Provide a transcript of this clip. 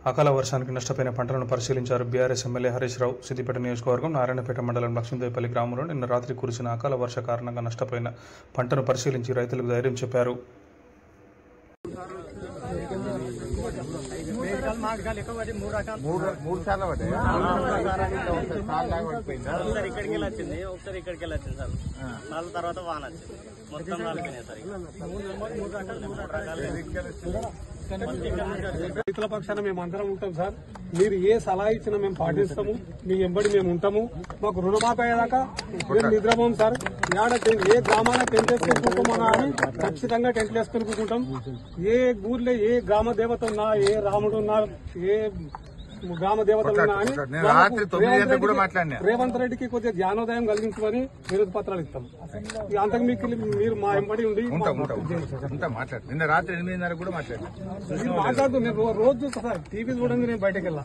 అకాల వర్షానికి నష్టపోయిన పంటలను పరిశీలించారు బీఆర్ఎస్ ఎమ్మెల్యే హరీష్ రావు. సిద్దిపేట నియోజకవర్గం నారాయణపేట మండలం లక్ష్మీదేవిపల్లి గ్రామంలో నిన్న రాత్రి కురిసిన అకాల వర్ష కారణంగా నష్టపోయిన పంటను పరిశీలించి రైతులకు ధైర్యం చెప్పారు. రైతుల పక్షాన మేము అందరం ఉంటాం సార్. మీరు ఏ సలహా ఇచ్చినా మేము పాటిస్తాము. మీ ఎంబడి మేము ఉంటాము. మాకు రుణమాఫీ అయ్యేదాకా మేము నిద్రపోం సార్. ఏ గ్రామాల టెంట్ వేసుకొని కూర్చోమన్నా అని ఖచ్చితంగా టెంట్లు వేసుకొని కూర్చుంటాం. ఏ ఊర్లో ఏ గ్రామ దేవత ఉన్నా, ఏ రాముడు ఉన్నా, ఏ గ్రామ దేవతలు ఉన్నా అని రేవంత్ రెడ్డికి కొద్దిగా జ్ఞానోదయం కలిగించుకొని విరోధ పత్రాలు ఇస్తాం. అంతకు మీరు మా ఎంబడి ఉండి నిన్న రాత్రి 8:30 కూడా మాట్లాడుతూ నేను రోజు చూస్తా సార్. టీవీ చూడండి, నేను బయటకు వెళ్ళా.